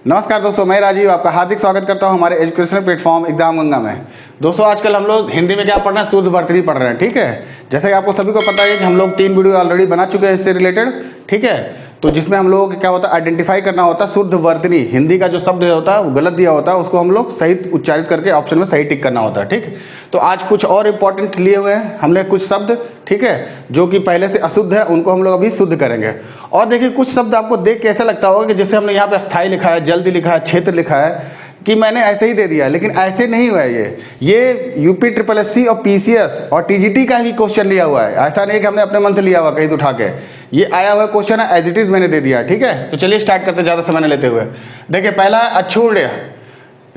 नमस्कार दोस्तों, मैं राजीव आपका हार्दिक स्वागत करता हूं हमारे एजुकेशनल प्लेटफॉर्म एग्जाम गंगा में। दोस्तों आजकल हम लोग हिंदी में क्या पढ़ रहे हैं, शुद्ध वर्तनी पढ़ रहे हैं। ठीक है, जैसे कि आपको सभी को पता है कि हम लोग 3 वीडियो ऑलरेडी बना चुके हैं इससे रिलेटेड। ठीक है, तो जिसमें हम लोगों को क्या होता है, आइडेंटिफाई करना होता है शुद्ध वर्तनी। हिंदी का जो शब्द होता है वो गलत दिया होता है, उसको हम लोग सही उच्चारित करके ऑप्शन में सही टिक करना होता है। ठीक, तो आज कुछ और इंपॉर्टेंट लिए हुए हैं हमने कुछ शब्द, ठीक है, जो कि पहले से अशुद्ध है उनको हम लोग अभी शुद्ध करेंगे। और देखिए कुछ शब्द आपको देख के ऐसा लगता होगा कि जैसे हमने यहाँ पे स्थायी लिखा है, जल्दी लिखा है, क्षेत्र लिखा है, कि मैंने ऐसे ही दे दिया, लेकिन ऐसे नहीं हुआ है। ये यूपी SSS और PCS और TGT का भी क्वेश्चन लिया हुआ है। ऐसा नहीं कि हमने अपने मन से लिया हुआ कहीं से उठा के, ये आया हुआ क्वेश्चन है, एज इट इज मैंने दे दिया। ठीक है, तो चलिए स्टार्ट करते, ज़्यादा समय न लेते हुए। देखिए पहला है अक्षुण्य।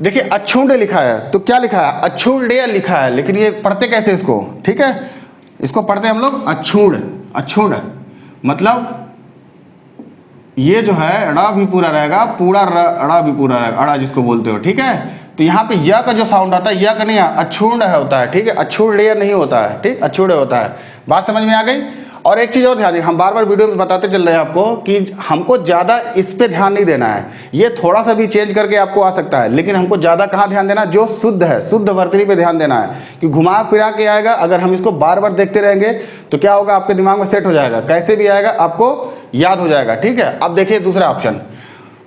देखिए अक्षुण्य लिखा है, तो क्या लिखा है, अक्षुण्य लिखा है, लेकिन ये पढ़ते कैसे इसको। ठीक है, इसको पढ़ते हम लोग अक्षुण्य। अक्षुण्य मतलब ये जो है ड़ा भी पूरा रहेगा, पूरा ड़ा भी पूरा रहेगा, अड़ा जिसको बोलते हो। ठीक है, तो यहाँ पे या का जो साउंड आता है, या का नहीं अक्षुण्य होता है। ठीक है, अक्षुण्य नहीं होता है। ठीक, अक्षुण्य होता है। बात समझ में आ गई। और एक चीज़ और ध्यान दें, हम बार बार वीडियो में बताते चल रहे हैं आपको कि हमको ज़्यादा इस पे ध्यान नहीं देना है। ये थोड़ा सा भी चेंज करके आपको आ सकता है, लेकिन हमको ज़्यादा कहाँ ध्यान देना है, जो शुद्ध है, शुद्ध वर्तनी पे ध्यान देना है। कि घुमा फिरा के आएगा, अगर हम इसको बार बार देखते रहेंगे तो क्या होगा, आपके दिमाग में सेट हो जाएगा, कैसे भी आएगा आपको याद हो जाएगा। ठीक है, अब देखिए दूसरा ऑप्शन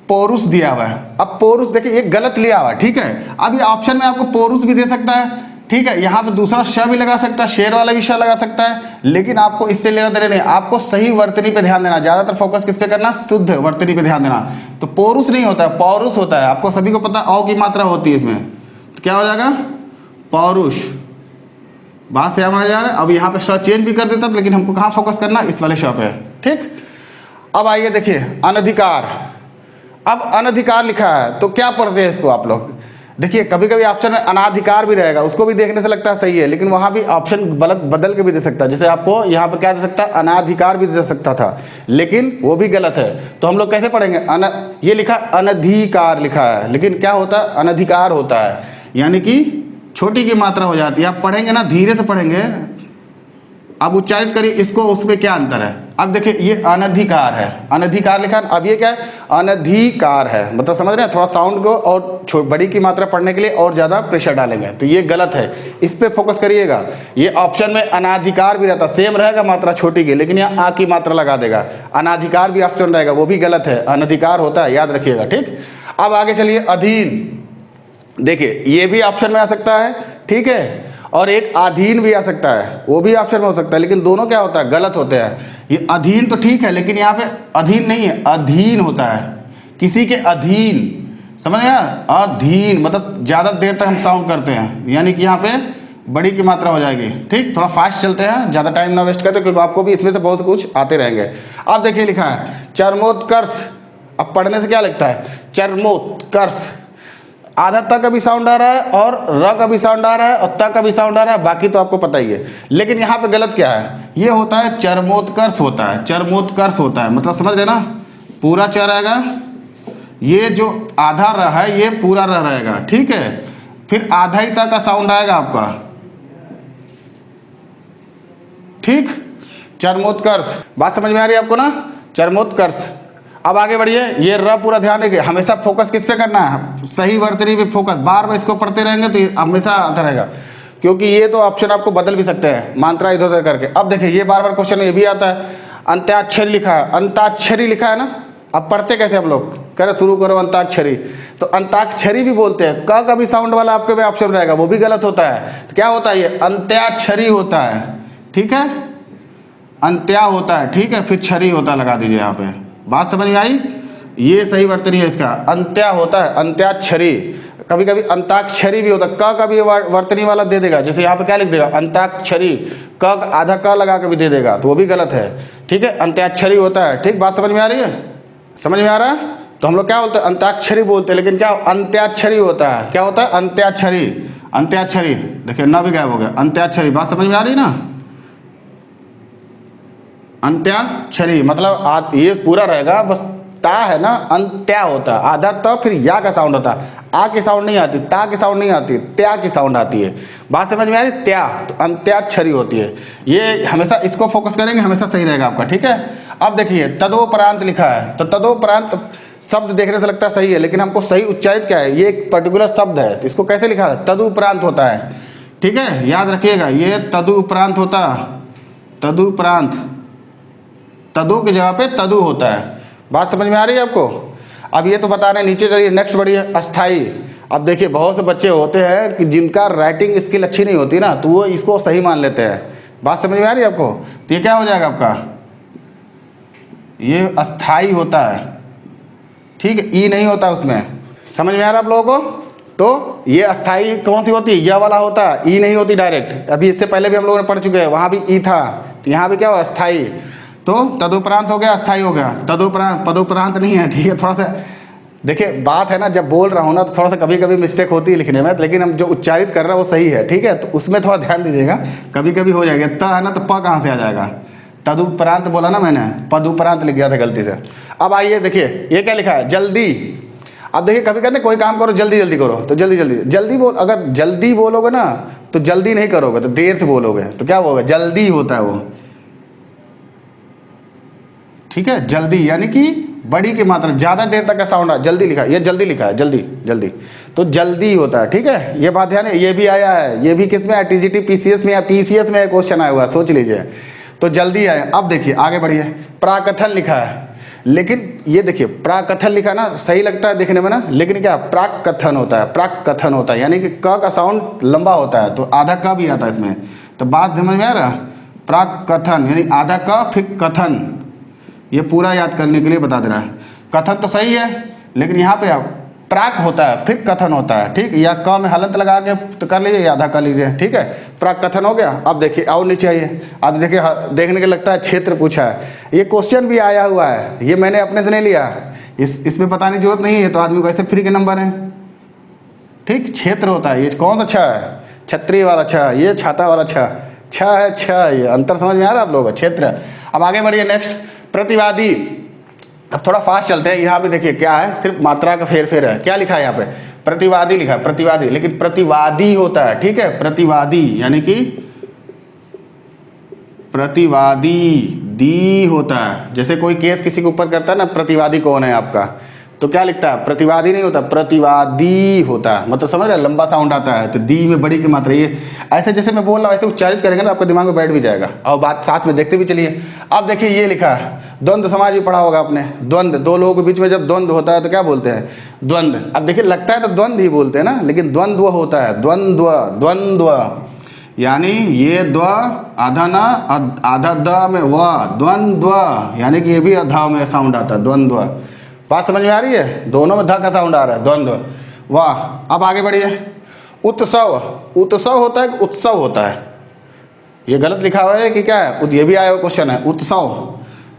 पौरुष दिया हुआ है। अब पौरुष देखिए ये गलत लिया हुआ है। ठीक है, अब ये ऑप्शन में आपको पौरुष भी दे सकता है। ठीक है, यहाँ पे दूसरा श भी लगा सकता है, शेर वाला भी श लगा सकता है, लेकिन आपको इससे लेना देना नहीं, आपको सही वर्तनी पे ध्यान देना। ज्यादातर फोकस किस पे करना, शुद्ध वर्तनी पे ध्यान देना। तो पौरुष नहीं होता है, पौरुष होता है। आपको सभी को पता औ की मात्रा होती है इसमें, तो क्या हो जाएगा, पौरुष। बात से आ जा रहा है। अब यहाँ पे श चेंज भी कर देता, लेकिन हमको कहाँ फोकस करना, इस वाले श पे। ठीक, अब आइए देखिए अनधिकार। अब अनधिकार लिखा है, तो क्या पढ़ते हैं इसको आप लोग। देखिए कभी कभी ऑप्शन में अनाधिकार भी रहेगा, उसको भी देखने से लगता है सही है, लेकिन वहां भी ऑप्शन गलत बदल के भी दे सकता है। जैसे आपको यहाँ पे क्या दे सकता है, अनाधिकार भी दे सकता था, लेकिन वो भी गलत है। तो हम लोग कैसे पढ़ेंगे, ये लिखा अनधिकार लिखा है, लेकिन क्या होता है, अनधिकार होता है, यानी कि छोटी की मात्रा हो जाती है। आप पढ़ेंगे ना, धीरे से पढ़ेंगे, अब उच्चारित करिए इसको, उसमें क्या अंतर है। अब देखिए ये अनधिकार है, अनधिकार लिखा है, अब ये क्या है, अनधिकार है। मतलब समझ रहे हैं, थोड़ा साउंड को और बड़ी की मात्रा पढ़ने के लिए और ज़्यादा प्रेशर डालेंगे, तो ये गलत है, इस पर फोकस करिएगा। ये ऑप्शन में अनाधिकार भी रहता, सेम रहेगा मात्रा छोटी की, लेकिन यहाँ आ की मात्रा लगा देगा। अनाधिकार भी ऑप्शन रहेगा, वो भी गलत है, अनधिकार होता है, याद रखिएगा। ठीक, अब आगे चलिए अधीन। देखिए ये भी ऑप्शन में आ सकता है, ठीक है, और एक अधीन भी आ सकता है, वो भी ऑप्शन में हो सकता है, लेकिन दोनों क्या होता है, गलत होते हैं। ये अधीन तो ठीक है, लेकिन यहाँ पे अधीन नहीं है, अधीन होता है, किसी के अधीन। समझ गया, अधीन मतलब ज़्यादा देर तक हम साउंड करते हैं, यानी कि यहाँ पे बड़ी की मात्रा हो जाएगी। ठीक, थोड़ा फास्ट चलते हैं, ज़्यादा टाइम ना वेस्ट करते, क्योंकि आपको भी इसमें से बहुत कुछ आते रहेंगे। अब देखिए लिखा है चरमोत्कर्ष। अब पढ़ने से क्या लगता है, चरमोत्कर्ष, आधा त का भी साउंड आ रहा है और र का भी साउंड आ रहा है और त का भी साउंड आ रहा है, बाकी तो आपको पता ही है। लेकिन यहाँ पे गलत क्या है, ये होता है चरमोत्कर्ष होता है, चरमोत्कर्ष होता है, मतलब समझ रहे ना, पूरा च रहेगा, ये जो आधा र है ये पूरा र रहेगा। ठीक है, फिर आधा ही त का साउंड आएगा आपका। ठीक, चरमोत्कर्ष, बात समझ में आ रही है आपको ना, चरमोत्कर्ष। अब आगे बढ़िए, ये र पूरा ध्यान देंगे, हमेशा फोकस किस पे करना है, सही वर्तनी पे फोकस। बार बार इसको पढ़ते रहेंगे तो हमेशा आता रहेगा, क्योंकि ये तो ऑप्शन आपको बदल भी सकते हैं मात्रा इधर उधर करके। अब देखिए ये बार बार क्वेश्चन ये भी आता है, अंत्याक्षरी लिखा है, अंताक्षरी लिखा है ना। अब पढ़ते कैसे हम लोग, कह रहे शुरू करो अंताक्षरी, तो अंताक्षरी भी बोलते हैं, क का भी साउंड वाला आपके पे ऑप्शन रहेगा, वो भी गलत होता है। तो क्या होता है, ये अंत्याक्षरी होता है। ठीक है, अंत्या होता है, ठीक है, फिर छरी होता है, लगा दीजिए यहाँ पे। बात समझ में आई, ये सही वर्तनी है इसका, अंत्या होता है, अंत्याक्षरी। कभी कभी अंताक्षरी भी होता है, क का भी वर्तनी वाला दे देगा, जैसे यहाँ पे क्या लिख देगा, अंताक्षरी, क आधा क लगा के भी दे देगा, तो वो भी गलत है। ठीक है, अंत्याक्षरी होता है। ठीक, बात समझ में आ रही है, समझ में आ रहा है। तो हम लोग क्या बोलते हैं, अंताक्षरी बोलते हैं, लेकिन क्या अंत्याक्षरी होता है, क्या होता है, अंत्याक्षरी। अंत्याक्षरी देखिए न भी गायब हो गया, अंत्याक्षरी। बात समझ में आ रही ना, अंत्याक्षरी मतलब ये पूरा रहेगा, बस ता है ना, अंत्या होता है, आधा त फिर या का साउंड होता है, आ की साउंड नहीं आती, ता की साउंड नहीं आती, त्या की साउंड आती है। बात समझ में आ रही, त्या, तो अंत्याक्षरी होती है। ये हमेशा इसको फोकस करेंगे, हमेशा सही रहेगा आपका। ठीक है, अब देखिए तदोपरांत लिखा है, तो तदोपरांत शब्द देखने से लगता है सही है, लेकिन हमको सही उच्चारित क्या है, ये एक पर्टिकुलर शब्द है, तो इसको कैसे लिखा है, तदुपरांत होता है। ठीक है, याद रखिएगा, ये तदुपरांत होता, तदुपरांत, तदु की जगह पे तदु होता है। बात समझ में आ रही है आपको। अब ये तो बता रहे हैं, नीचे चलिए नेक्स्ट बढ़िए, अस्थाई। अब देखिए बहुत से बच्चे होते हैं कि जिनका राइटिंग स्किल अच्छी नहीं होती ना, तो वो इसको सही मान लेते हैं। बात समझ में आ रही है आपको। तो ये क्या हो जाएगा आपका, ये अस्थाई होता है। ठीक है, ई नहीं होता उसमें। समझ में आ रहा है आप लोगों को। तो ये अस्थाई कौन सी होती है, यह वाला होता है, ई नहीं होती डायरेक्ट। अभी इससे पहले भी हम लोगों ने पढ़ चुके हैं, वहाँ भी ई था, तो यहाँ भी क्या हुआ, अस्थाई। तो तदुपरांत हो गया, अस्थाई हो गया। तदुपरांत, पदुपरांत नहीं है। ठीक है, थोड़ा सा देखिए बात है ना, जब बोल रहा हूँ ना तो थोड़ा सा कभी कभी मिस्टेक होती है लिखने में, लेकिन हम जो उच्चारित कर रहे हैं वो सही है। ठीक है, तो उसमें थोड़ा ध्यान दीजिएगा, कभी कभी हो जाएगा। त है ना, तो प कहाँ से आ जाएगा, तदुपरांत बोला ना मैंने, पदुपरांत लिख गया था गलती से। अब आइए देखिए, ये क्या लिखा है, जल्दी। अब देखिए कभी कहते हैं कोई काम करो जल्दी जल्दी करो, तो जल्दी जल्दी जल्दी बोल, अगर जल्दी बोलोगे ना तो जल्दी नहीं करोगे, तो देर से बोलोगे तो क्या होगा, जल्दी होता है वो। ठीक है, जल्दी यानी कि बड़ी की मात्रा, ज़्यादा देर तक का साउंड है। जल्दी लिखा है, ये जल्दी लिखा है, जल्दी जल्दी, तो जल्दी होता है। ठीक है, ये बात ध्यान है। ये भी आया है, ये भी किस में है, टीजीटी पीसीएस में या पीसीएस में क्वेश्चन आया हुआ है, सोच लीजिए। तो जल्दी आए। अब देखिए आगे बढ़िए, प्राकथन लिखा है, लेकिन ये देखिए प्राकथन लिखा ना, सही लगता है देखने में ना, लेकिन क्या प्राक कथन होता है, प्राक कथन होता है, यानी कि क का साउंड लंबा होता है, तो आधा क भी आता है इसमें। तो बात समझ में आ रहा, प्राक कथन यानी आधा क फिर कथन, ये पूरा याद करने के लिए बता दे रहा है। कथन तो सही है, लेकिन यहाँ पे आप प्राक होता है फिर कथन होता है। ठीक, या क में हलंत लगा के तो कर लीजिए, आधा कर लीजिए। ठीक है, प्राक कथन हो गया। अब देखिए और नीचे आइए, अब देखिए देखने के लगता है क्षेत्र पूछा है, ये क्वेश्चन भी आया हुआ है, ये मैंने अपने से नहीं लिया, इसमें बताने की जरूरत नहीं है, तो आदमी को ऐसे फ्री के नंबर है। ठीक, क्षेत्र होता है, ये कौन सा छ है, छतरी वाला छ, ये छाता वाला छ, छ है छ, ये अंतर समझ में आ रहा है आप लोगों को, क्षेत्र। अब आगे बढ़िए नेक्स्ट, प्रतिवादी। अब थोड़ा फास्ट चलते हैं, यहाँ पे देखिए क्या है, सिर्फ मात्रा का फेर फेर है। क्या लिखा है यहाँ पे, प्रतिवादी लिखा है, प्रतिवादी, लेकिन प्रतिवादी होता है। ठीक है, प्रतिवादी यानी कि प्रतिवादी, दी होता है। जैसे कोई केस किसी के ऊपर करता है ना, प्रतिवादी कौन है आपका, तो क्या लिखता है, प्रतिवादी नहीं होता, प्रतिवादी होता है। मतलब समझ रहे, लंबा साउंड आता है, तो दी में बड़ी की मात्रा, ये ऐसे जैसे मैं बोल रहा हूँ ऐसे उच्चारित करेंगे ना, आपके दिमाग में बैठ भी जाएगा। और बात साथ में देखते भी चलिए। अब देखिए ये लिखा है, द्वंद्व समाज भी पढ़ा होगा आपने। द्वंद्व, दो लोगों के बीच में जब द्वंद्व होता है तो क्या बोलते हैं, द्वंद्व। अब देखिए लगता है तो द्वंद्व ही बोलते हैं ना, लेकिन द्वंद्व होता है, द्वंद्व, द्वंद्व यानी ये द्व आधा ना आधा द में व, द्वंद्व यानी कि ये भी अधा में साउंड आता है, द्वंद्व। बात समझ में आ रही है, दोनों में ध का साउंड आ रहा है, द्वंद्व। वाह, अब आगे बढ़िए, उत्सव। उत्सव होता है कि उत्सव होता है, ये गलत लिखा हुआ है कि क्या है, ये भी आया हुआ क्वेश्चन है। उत्सव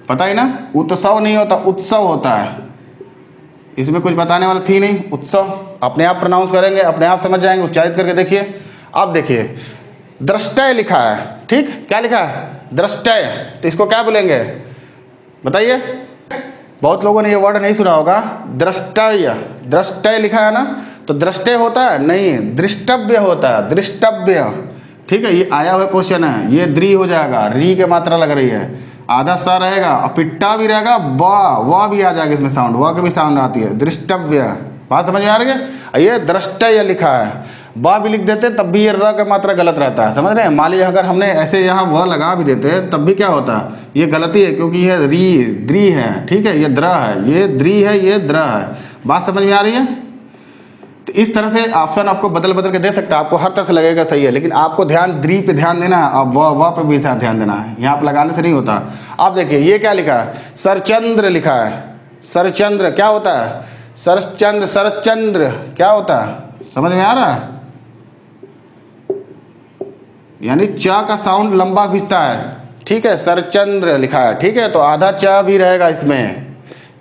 पता ही ना, उत्सव नहीं होता, उत्सव होता है। इसमें कुछ बताने वाला थी नहीं, उत्सव अपने आप प्रोनाउंस करेंगे, अपने आप समझ जाएंगे, उच्चारित करके देखिए। अब देखिए दृष्टय लिखा है। ठीक, क्या लिखा है, दृष्टय, तो इसको क्या बोलेंगे बताइए। बहुत लोगों ने ये वर्ड नहीं सुना होगा, दृष्टय। दृष्टय लिखा है ना, तो दृष्टय होता है नहीं, दृष्टव्य होता है, दृष्टव्य। ठीक है, ये आया हुआ क्वेश्चन है, ये द्री हो जाएगा, री के मात्रा लग रही है, आधा सा रहेगा और पिट्टा भी रहेगा, व भी आ जाएगा इसमें साउंड, व की भी साउंड आती है, दृष्टव्य। बात समझ में आ रही है, ये दृष्टय लिखा है, ब भी लिख देते तब भी ये र का मात्रा गलत रहता है, समझ रहे हैं। मान लीजिए अगर हमने ऐसे यहाँ व लगा भी देते तब भी क्या होता है, ये गलती है, क्योंकि ये री द्री है। ठीक है, ये द्र है, ये द्री है, ये द्र है। बात समझ में आ रही है। तो इस तरह से ऑप्शन आपको बदल बदल के दे सकता है, आपको हर तरह से लगेगा सही है, लेकिन आपको ध्यान द्री पे ध्यान देना है और व पे भी ध्यान देना है, यहाँ पे लगाने से नहीं होता। आप देखिए ये क्या लिखा है, सरचंद्र लिखा है। सरचंद्र क्या होता है, सरचंद्र, सरचंद्र क्या होता है, समझ में आ रहा है। यानी च का साउंड लंबा खींचता है। ठीक है, सरचंद्र लिखा है। ठीक है, तो आधा च भी रहेगा इसमें।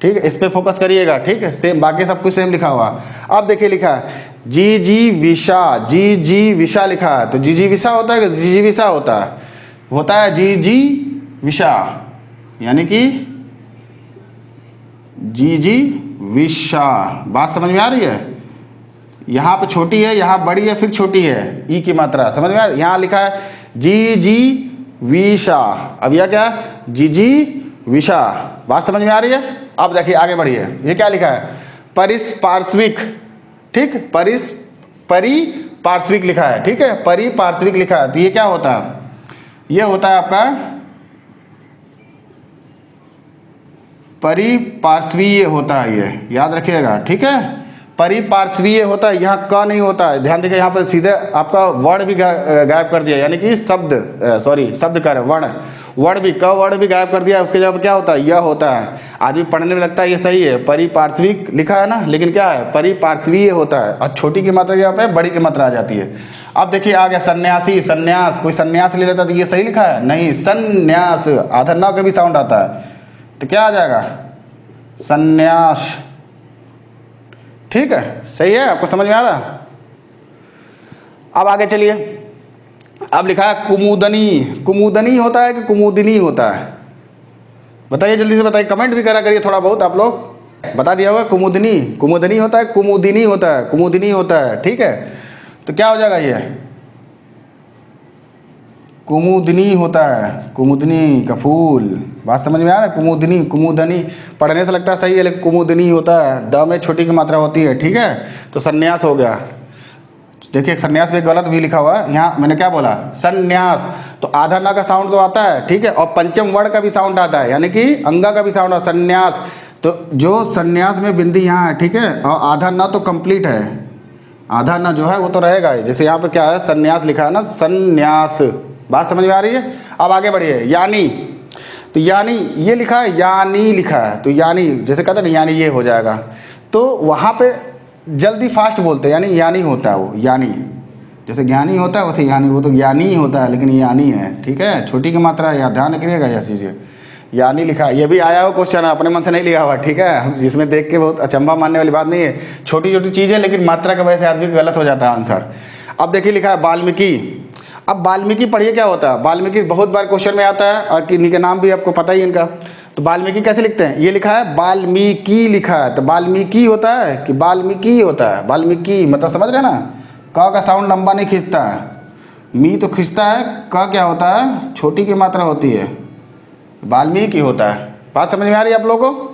ठीक है, इस पे फोकस करिएगा। ठीक है, सेम, बाकी सब कुछ सेम लिखा हुआ। अब देखिए लिखा है जी जी विशा, जी जी विशा लिखा है, तो जी जी विशा होता है कि जी जी विशा होता है, होता है जी जी विशा, यानी कि जी जी विशा। बात समझ में आ रही है, यहाँ पे छोटी है, यहाँ बड़ी है, फिर छोटी है, ई की मात्रा समझ में आ रही है। यहाँ लिखा है जी जी विशा, अब यह क्या, जी जी विशा। बात समझ में आ रही है। अब देखिए आगे बढ़िए, ये क्या लिखा है, परिपार्श्विक, ठीक, परिपार्श्विक लिखा है, ठीक है, परिपार्श्विक लिखा है। तो ये क्या होता है, ये होता है आपका परिपार्श्वीय होता है, ये याद रखिएगा, ठीक है, परिपार्श्वीय होता है, यहाँ क नहीं होता है। ध्यान देखिए यहाँ पर सीधे आपका वर्ण भी गायब कर दिया, यानी कि शब्द शब्द कर वर्ण भी, क वर्ण भी गायब कर दिया, उसके जवाब क्या होता है, यह होता है। आदमी पढ़ने में लगता है ये सही है, परिपार्श्विक लिखा है ना, लेकिन क्या है, परिपार्श्वीय होता है। और छोटी की मात्रा यहाँ पे बड़ी की मात्रा आ जाती है। अब देखिए आ गया सन्यासी, संन्यास, कोई संन्यास ले लेता तो ये सही लिखा है, नहीं, संन्यास, आधा न का भी साउंड आता है, तो क्या आ जाएगा, संन्यास, ठीक है, सही है, आपको समझ में आ रहा। अब आगे चलिए, अब लिखा है कुमुदनी, कुमुदनी होता है कि कुमुदिनी होता है, बताइए जल्दी से बताइए, कमेंट भी करा करिए थोड़ा बहुत, आप लोग बता दिया होगा। कुमुदनी, कुमुदनी होता है, कुमुदिनी होता है, कुमुदिनी होता है, ठीक है, तो क्या हो जाएगा, ये कुमुदिनी होता है, कुमुदिनी का फूल, बात समझ में आ रहा है, कुमुदिनी, कुमुदनी पढ़ने से लगता है सही है, लेकिन कुमुदिनी होता है, द में छोटी की मात्रा होती है, ठीक है। तो संन्यास हो गया, देखिए संन्यास में गलत भी लिखा हुआ है, यहाँ मैंने क्या बोला, संन्यास, तो आधा ना का साउंड तो आता है, ठीक है, और पंचम वर्ण का भी साउंड आता है, यानी कि अंगा का भी साउंड है, संन्यास। तो जो संन्यास में बिंदी यहाँ है, ठीक है, और आधा ना तो कंप्लीट है, आधा ना जो है वो तो रहेगा, जैसे यहाँ पे क्या है, संन्यास लिखा है ना, संन्यास, बात समझ में आ रही है। अब आगे बढ़िए, यानी, तो यानी ये लिखा है, यानी लिखा है, तो यानी जैसे कहते हैं ना, यानी ये हो जाएगा, तो वहाँ पे जल्दी फास्ट बोलते हैं, यानी होता है वो, यानी जैसे ज्ञानी होता है वैसे यानी, वो तो ज्ञानी होता है, लेकिन यानी है, ठीक है, छोटी की मात्रा है, ध्यान रखिएगा यह चीज़, यानी लिखा है। ये भी आया हो क्वेश्चन, अपने मन से नहीं लिया हुआ, ठीक है, जिसमें देख के बहुत अचंभा मानने वाली बात नहीं है, छोटी छोटी चीज़ है, लेकिन मात्रा की वजह से आदमी गलत हो जाता है आंसर। अब देखिए लिखा है वाल्मीकि, अब वाल्मीकि पढ़िए क्या होता है, वाल्मीकि बहुत बार क्वेश्चन में आता है, और इन्हीं के नाम भी आपको पता ही इनका। तो वाल्मीकि कैसे लिखते हैं, ये लिखा है वाल्मीकि लिखा है, तो वाल्मीकि होता है कि वाल्मीकि होता है, वाल्मीकि मतलब समझ रहे ना, क का साउंड लंबा नहीं खींचता है, मी तो खींचता है, क क्या होता है, छोटी की मात्रा होती है, वाल्मीकि होता है। बात समझ में आ रही है आप लोगों को।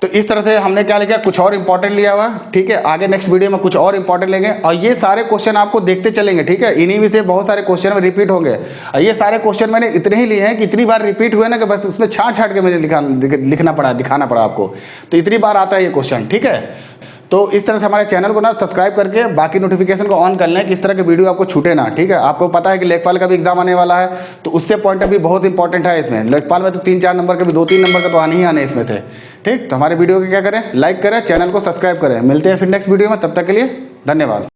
तो इस तरह से हमने क्या लिखा, कुछ और इंपॉर्टेंट लिया हुआ, ठीक है, आगे नेक्स्ट वीडियो में कुछ और इंपॉर्टेंट लेंगे, और ये सारे क्वेश्चन आपको देखते चलेंगे, ठीक है, इन्हीं में से बहुत सारे क्वेश्चन में रिपीट होंगे, और ये सारे क्वेश्चन मैंने इतने ही लिए हैं कि इतनी बार रिपीट हुए ना कि बस उसमें छाट के मुझे लिखना पड़ा, दिखाना पड़ा आपको, तो इतनी बार आता है ये क्वेश्चन, ठीक है। तो इस तरह से हमारे चैनल को ना सब्सक्राइब करके बाकी नोटिफिकेशन को ऑन कर लें, किस तरह के वीडियो आपको छूटे ना, ठीक है। आपको पता है कि लेखपाल का भी एग्जाम आने वाला है, तो उससे पॉइंट ऑफ व्यू बहुत इंपॉर्टेंट है इसमें, लेखपाल में तो 3-4 नंबर के भी 2-3 नंबर का तो आने ही आने इसमें से, ठीक। तो हमारे वीडियो को क्या करें, लाइक करें, चैनल को सब्सक्राइब करें, मिलते हैं फिर नेक्स्ट वीडियो में, तब तक के लिए धन्यवाद।